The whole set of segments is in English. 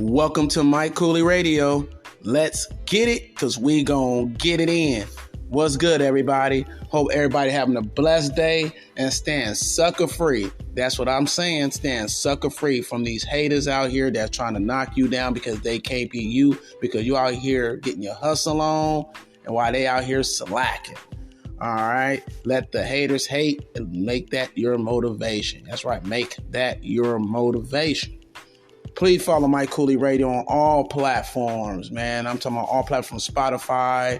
Welcome to Mike Cooley Radio. Let's get it, because we gonna get it in. What's good, everybody? Hope everybody having a blessed day and staying sucker free. That's what I'm saying, staying sucker free from these haters out here that's trying to knock you down because they can't be you, because you out here getting your hustle on and while they out here slacking. All right, let the haters hate and make that your motivation. That's right, make that your motivation. Please follow Mike Cooley Radio on all platforms, man. I'm talking about all platforms, Spotify,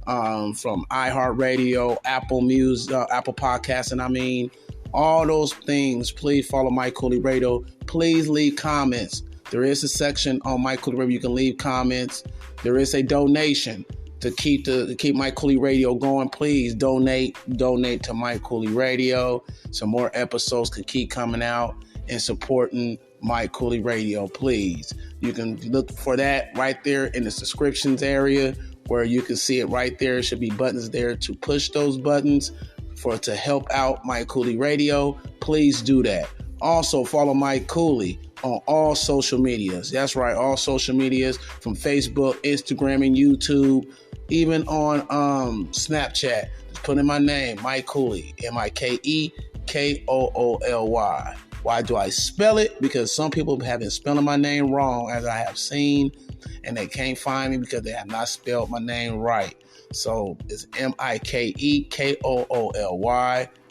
from iHeartRadio, Apple Music, Apple Podcasts, and I mean, all those things. Please follow Mike Cooley Radio. Please leave comments. There is a section on Mike Cooley Radio. You can leave comments. There is a donation to keep Mike Cooley Radio going. Please donate to Mike Cooley Radio. Some more episodes can keep coming out and supporting Mike Cooley Radio, please. You can look for that right there in the subscriptions area where you can see it right there. There should be buttons there to push those buttons to help out Mike Cooley Radio. Please do that. Also, follow Mike Cooley on all social medias. That's right, all social medias, from Facebook, Instagram, and YouTube, even on Snapchat. Just put in my name, Mike Cooley, Mikekoolly. Why do I spell it? Because some people have been spelling my name wrong, as I have seen, and they can't find me because they have not spelled my name right. So it's Mikekoolly,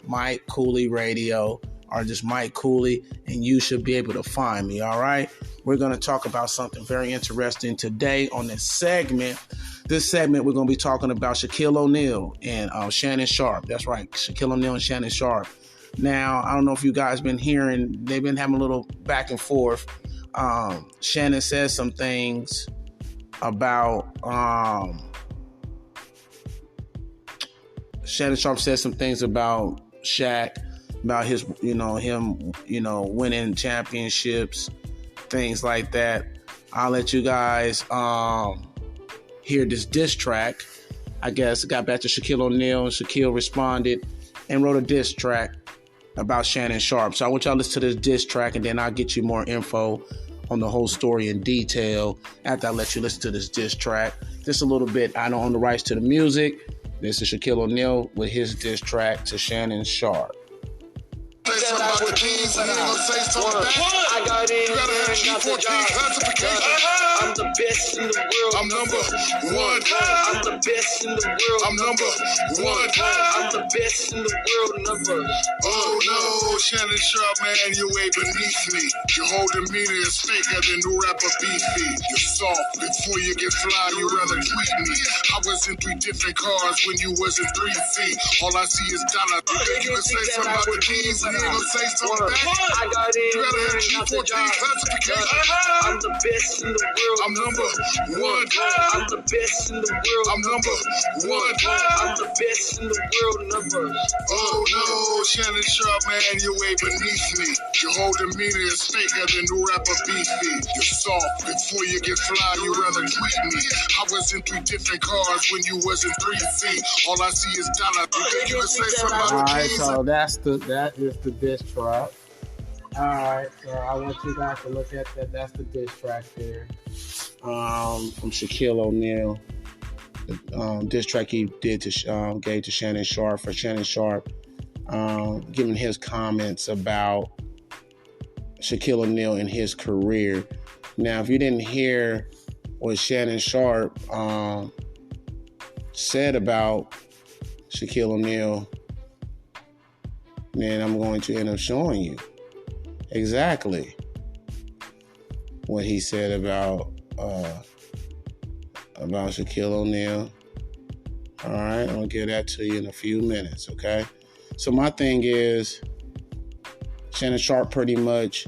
Mike Cooley Radio, or just Mike Cooley, and you should be able to find me, all right? We're going to talk about something very interesting today on this segment. This segment, we're going to be talking about Shaquille O'Neal and Shannon Sharpe. That's right, Shaquille O'Neal and Shannon Sharpe. Now, I don't know if you guys been hearing, they've been having a little back and forth. Shannon says some things about, Shannon Sharpe says some things about Shaq, about his, him, winning championships, things like that. I'll let you guys hear this diss track. I guess it got back to Shaquille O'Neal, and Shaquille responded and wrote a diss track about Shannon Sharpe. So I want y'all to listen to this diss track, and then I'll get you more info on the whole story in detail after I let you listen to this diss track. Just a little bit, I don't own the rights to the music. This is Shaquille O'Neal with his diss track to Shannon Sharpe. Say something about the keys, and then say something back. I got in You gotta have G14 classification. I'm the best in the world. I'm number one. I'm the best in the world. I'm number one. I'm the best in the world. Number. Oh no, Shannon Sharpe, man, you ain't beneath me. Your whole demeanor is faker than new rapper beefy. You're soft, before you get fly, you rather tweet me. I was in 3 different cars when you was in 3 feet. All I see is dollar. You think you can say something about the keys, and you ain't gonna say something back? I got in You gotta have G14 G14 classification. I'm the best in the world. I'm number one. I'm the best in the world. I'm number one. I'm the best in the world. Number. Oh no, Shannon Sharpe, man, you ain't beneath me. Your whole demeanor is faker than new rapper beefy. You're soft, before you get fly, you rather tweet me. I was in 3 different cars when you was in 3 feet. All I see is dollar. You think you can say something about All the right, keys? so that is the diss track. All right, so I want you guys to look at that. That's the diss track there, from Shaquille O'Neal. The diss track he did to gave to Shannon Sharpe, for Shannon Sharpe, giving his comments about Shaquille O'Neal and his career. Now, if you didn't hear what Shannon Sharpe said about Shaquille O'Neal, then I'm going to end up showing you exactly what he said about Shaquille O'Neal. All right, I'll give that to you in a few minutes, okay? So my thing is, Shannon Sharpe pretty much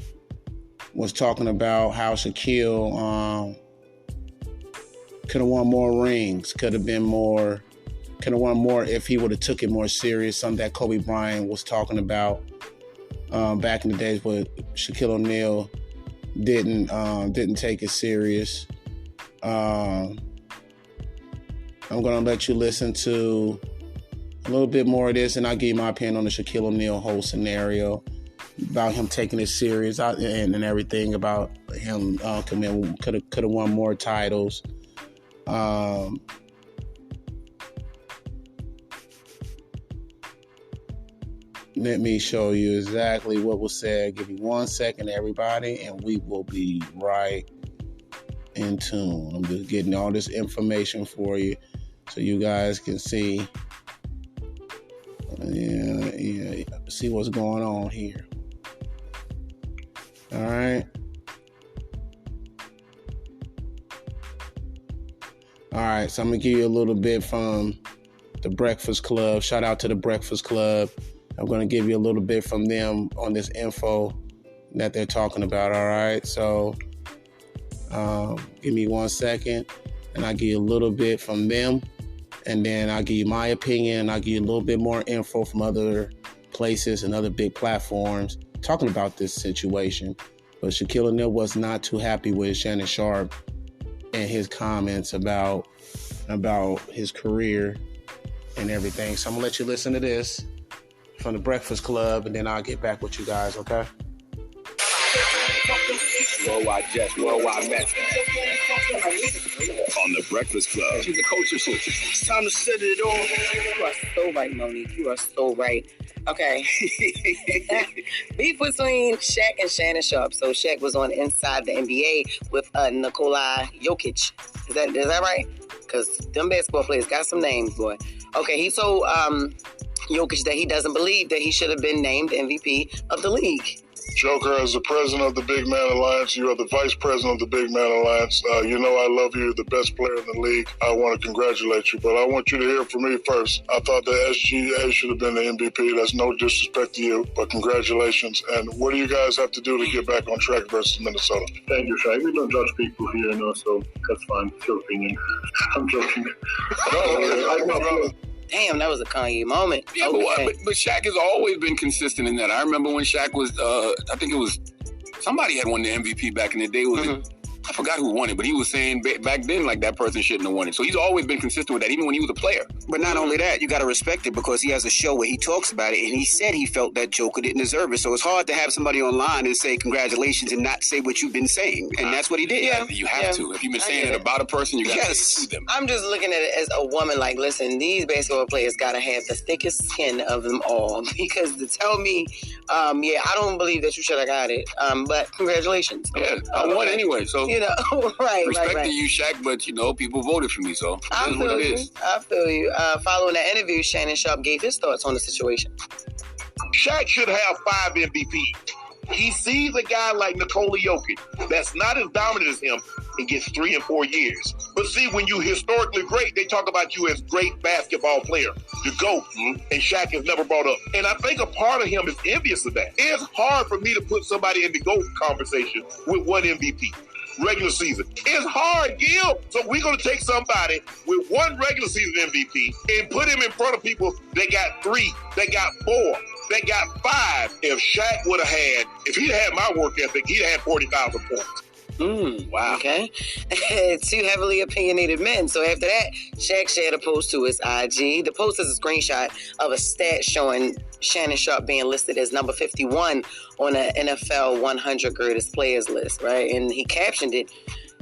was talking about how Shaquille could have won more rings, could have won more if he would have took it more serious, something that Kobe Bryant was talking about back in the days, but Shaquille O'Neal didn't take it serious. I'm going to let you listen to a little bit more of this, and I'll give you my opinion on the Shaquille O'Neal whole scenario. about him taking it serious and everything about him could have won more titles. Let me show you exactly what was said. Give me 1 second, everybody, and we will be right in tune. I'm just getting all this information for you so you guys can see. Yeah, see what's going on here. All right. All right, so I'm going to give you a little bit from the Breakfast Club. Shout out to the Breakfast Club. I'm going to give you a little bit from them on this info that they're talking about, all right? So give me 1 second, and I'll give you a little bit from them, and then I'll give you my opinion. I'll give you a little bit more info from other places and other big platforms talking about this situation. But Shaquille O'Neal was not too happy with Shannon Sharpe and his comments about his career and everything. So I'm going to let you listen to this from the Breakfast Club, and then I'll get back with you guys, okay? Worldwide mess. On the Breakfast Club. She's a culture shit. It's time to set it on. You are so right, Monique. You are so right. Okay. Beef between Shaq and Shannon Sharpe. So Shaq was on Inside the NBA with Nikola Jokic. Is that right? Because them basketball players got some names, boy. Okay, he told Jokic that he doesn't believe that he should have been named MVP of the league. Joker, as the president of the Big Man Alliance, you are the vice president of the Big Man Alliance. You know I love you. You're the best player in the league. I want to congratulate you, but I want you to hear from me first. I thought the SGA should have been the MVP. That's no disrespect to you, but congratulations. And what do you guys have to do to get back on track versus Minnesota? Thank you, Shaq. We don't judge people here, so that's fine. It's your opinion. I'm joking. Damn, that was a Kanye moment. Yeah, okay. but Shaq has always been consistent in that. I remember when Shaq was, I think it was, somebody had won the MVP back in the day. I forgot who won it, but he was saying back then, like, that person shouldn't have won it. So he's always been consistent with that, even when he was a player. But not only that, you got to respect it because he has a show where he talks about it, and he said he felt that Joker didn't deserve it. So it's hard to have somebody online and say congratulations and not say what you've been saying, and that's what he did. Yeah, you have to. If you've been saying it about a person, you got to sue them. I'm just looking at it as a woman. Like, listen, these basketball players got to have the thickest skin of them all because to tell me, I don't believe that you should have got it. But congratulations. Yeah, I won anyway. So right. Respect to you, Shaq, but people voted for me, so I feel you. Following that interview, Shannon Sharpe gave his thoughts on the situation. Shaq should have 5 MVPs. He sees a guy like Nikola Jokic that's not as dominant as him and gets 3 and 4 years. But see, when you historically great, they talk about you as great basketball player, the GOAT, and Shaq is never brought up. And I think a part of him is envious of that. It's hard for me to put somebody in the GOAT conversation with 1 MVP. Regular season. It's hard, Gil. So we're going to take somebody with 1 regular season MVP and put him in front of people that got 3, that got 4, that got 5. If Shaq would have had, if he'd had my work ethic, he'd have had 40,000 points. Wow. Okay. 2 heavily opinionated men. So after that, Shaq shared a post to his IG. The post is a screenshot of a stat showing Shannon Sharpe being listed as number 51 on the NFL 100 greatest players list, right? And he captioned it,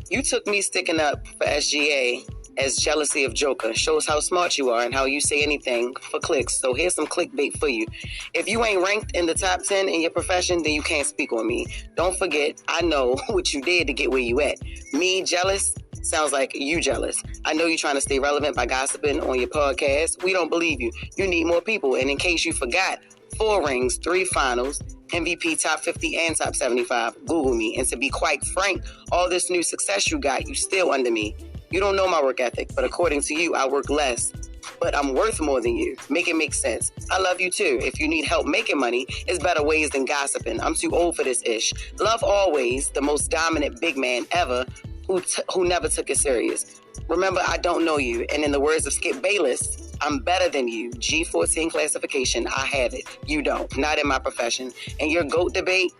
"You took me sticking up for SGA as jealousy of Joker. Shows how smart you are and how you say anything for clicks. So here's some clickbait for you. If you ain't ranked in the top 10 in your profession, then you can't speak on me. Don't forget, I know what you did to get where you at. Me jealous? Sounds like you jealous. I know you're trying to stay relevant by gossiping on your podcast. We don't believe you. You need more people. And in case you forgot, 4 rings, 3 finals, MVP top 50 and top 75. Google me. And to be quite frank, all this new success you got, you still under me. You don't know my work ethic, but according to you, I work less. But I'm worth more than you. Make it make sense. I love you too. If you need help making money, it's better ways than gossiping. I'm too old for this ish. Love always, the most dominant big man ever who never took it serious. Remember, I don't know you. And in the words of Skip Bayless, I'm better than you. G14 classification, I have it. You don't. Not in my profession. And your GOAT debate,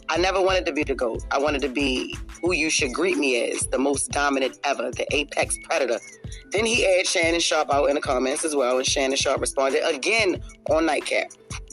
I never wanted to be the GOAT. I wanted to be who you should greet me as, the most dominant ever, the apex predator. Then he aired Shannon Sharpe out in the comments as well, and Shannon Sharpe responded again on Nightcap.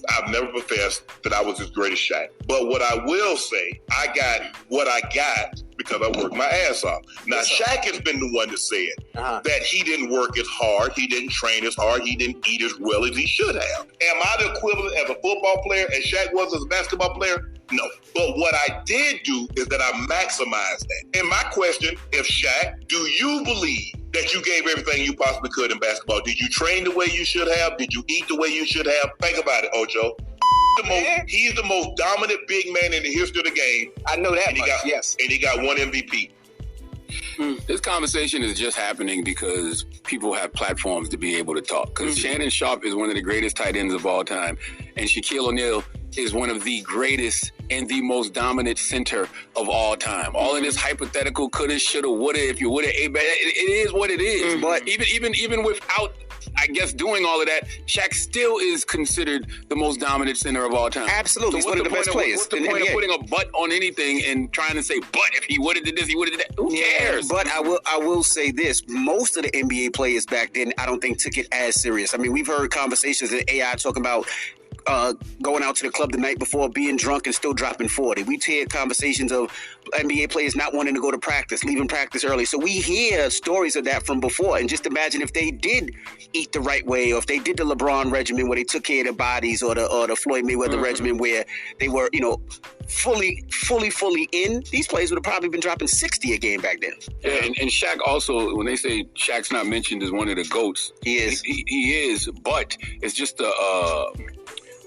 I've never professed that I was as great as Shaq. But what I will say, I got what I got because I worked my ass off. Now, Shaq has been the one to say it, that he didn't work as hard, he didn't train as hard, he didn't eat as well as he should have. Am I the equivalent as a football player as Shaq was as a basketball player? No. But what I did do is that I maximized that. And my question, if Shaq, do you believe that you gave everything you possibly could in basketball? Did you train the way you should have? Did you eat the way you should have? Think about it, Ocho. He's the most dominant big man in the history of the game. I know that much, yes. And he got one MVP. This conversation is just happening because people have platforms to be able to talk. Because Shannon Sharpe is one of the greatest tight ends of all time. And Shaquille O'Neal is one of the greatest and the most dominant center of all time. All of this hypothetical coulda, shoulda, woulda, if you woulda, it is what it is. But even without, I guess, doing all of that, Shaq still is considered the most dominant center of all time. Absolutely. So he's one of the best players. What's the point of putting a but on anything and trying to say, but if he woulda did this, he woulda did that? Who cares? But I will say this. Most of the NBA players back then, I don't think took it as serious. I mean, we've heard conversations in AI talking about going out to the club the night before, being drunk and still dropping 40. We've heard conversations of NBA players not wanting to go to practice, leaving practice early. So we hear stories of that from before. And just imagine if they did eat the right way, or if they did the LeBron regimen where they took care of their bodies, or the Floyd Mayweather regimen where they were, fully in. These players would have probably been dropping 60 a game back then. Yeah, and Shaq also, when they say Shaq's not mentioned as one of the GOATs, he is. He is, but it's just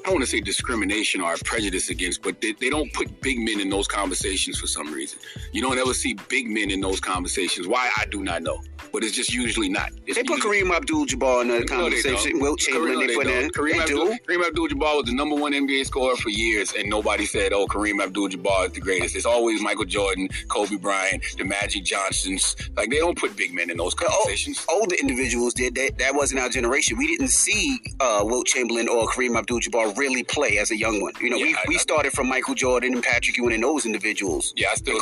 I don't want to say discrimination or prejudice against, but they don't put big men in those conversations for some reason. You don't ever see big men in those conversations. Why, I do not know. But it's just usually not. They put Kareem Abdul-Jabbar in the conversation. Wilt Chamberlain, they put in. Kareem Abdul-Jabbar was the number one NBA scorer for years, and nobody said, oh, Kareem Abdul-Jabbar is the greatest. It's always Michael Jordan, Kobe Bryant, the Magic Johnsons. Like, they don't put big men in those conversations. Older individuals did. That wasn't our generation. We didn't see Wilt Chamberlain or Kareem Abdul-Jabbar really play as a young one. We started from Michael Jordan and Patrick Ewing and those individuals. Yeah, I still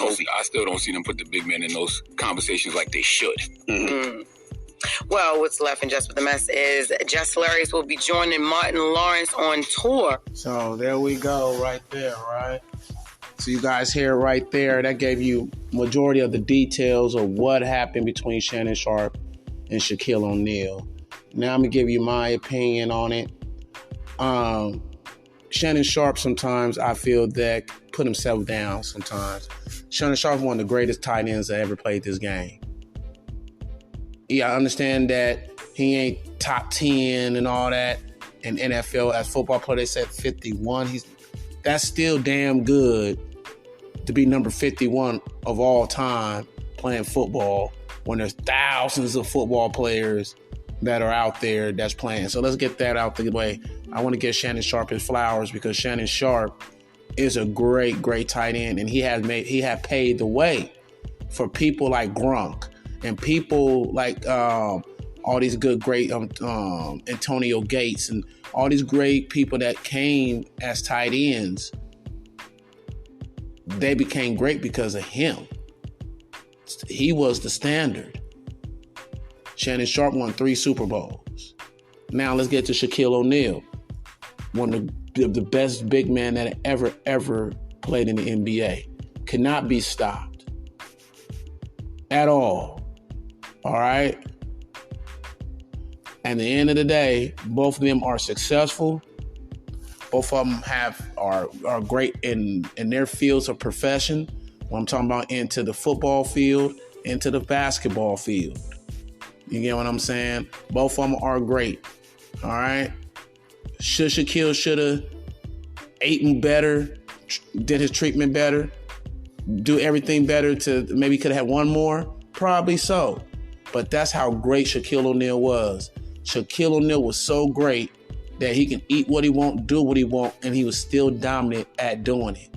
don't see them put the big men in those conversations like they should. Well, what's left in Just with the Mess is Just Hilarious will be joining Martin Lawrence on tour. So there we go, right there, right? So you guys hear right there, that gave you majority of the details of what happened between Shannon Sharpe and Shaquille O'Neal. Now I'm gonna give you my opinion on it. Shannon Sharpe, sometimes I feel that put himself down sometimes. Shannon Sharpe is one of the greatest tight ends that ever played this game. Yeah, I understand that he ain't top 10 and all that in NFL. As football player, they said 51. That's still damn good to be number 51 of all time playing football when there's thousands of football players that are out there that's playing. So let's get that out the way. I want to give Shannon Sharpe his flowers because Shannon Sharpe is a great, great tight end, and he had paved the way for people like Gronk and people like all these good, great Antonio Gates and all these great people that came as tight ends. They became great because of him. He was the standard. Shannon Sharpe won 3 Super Bowls. Now let's get to Shaquille O'Neal, one of the best big men that ever played in the NBA. Could not be stopped at all. All right? At the end of the day, both of them are successful. Both of them are great in their fields of profession. When I'm talking about into the football field, into the basketball field. You get what I'm saying? Both of them are great. All right? Shaquille should have eaten better, did his treatment better, do everything better to maybe could have had one more? Probably so. But that's how great Shaquille O'Neal was. Shaquille O'Neal was so great that he can eat what he want, do what he want, and he was still dominant at doing it.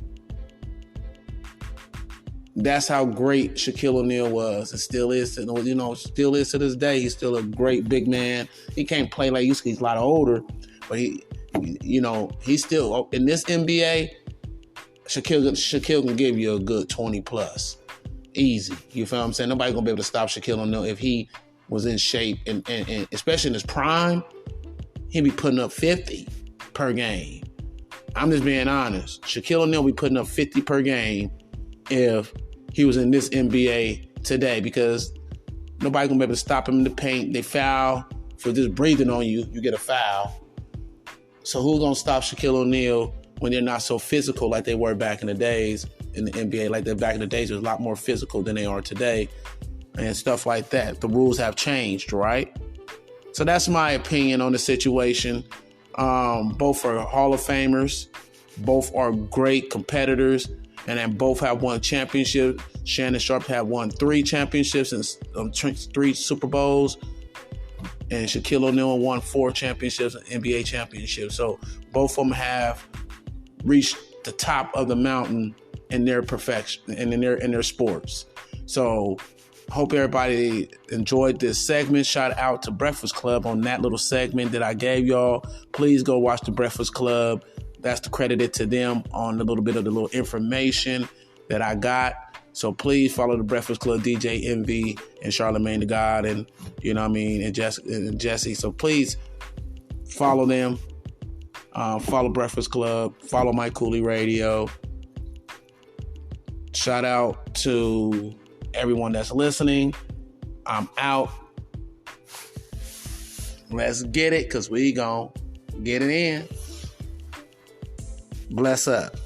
That's how great Shaquille O'Neal was, and still is. Still is to this day. He's still a great big man. He can't play like he's a lot older, but he's still in this NBA. Shaquille can give you a good 20 plus, easy. You feel what I'm saying? Nobody gonna be able to stop Shaquille O'Neal if he was in shape and especially in his prime. He'd be putting up 50 per game. I'm just being honest. Shaquille O'Neal be putting up 50 per game if he was in this NBA today, because nobody gonna be able to stop him in the paint. They foul for just breathing on you. You get a foul. So who's gonna stop Shaquille O'Neal when they're not so physical like they were back in the days in the NBA? Like they're back in the days, was a lot more physical than they are today, and stuff like that. The rules have changed, right? So that's my opinion on the situation. Both are Hall of Famers. Both are great competitors. And then both have won championships. Shannon Sharpe had won 3 championships and 3 Super Bowls. And Shaquille O'Neal won 4 championships and NBA championships. So both of them have reached the top of the mountain in their perfection and in their sports. So hope everybody enjoyed this segment. Shout out to Breakfast Club on that little segment that I gave y'all. Please go watch the Breakfast Club. That's credited to them on a little bit of the little information that I got. So please follow the Breakfast Club, DJ Envy and Charlamagne the God, and you know what I mean, and Jesse. So please follow them. Follow Breakfast Club. Follow Mike Cooley Radio. Shout out to everyone that's listening. I'm out. Let's get it, because we gon' get it in. Bless up.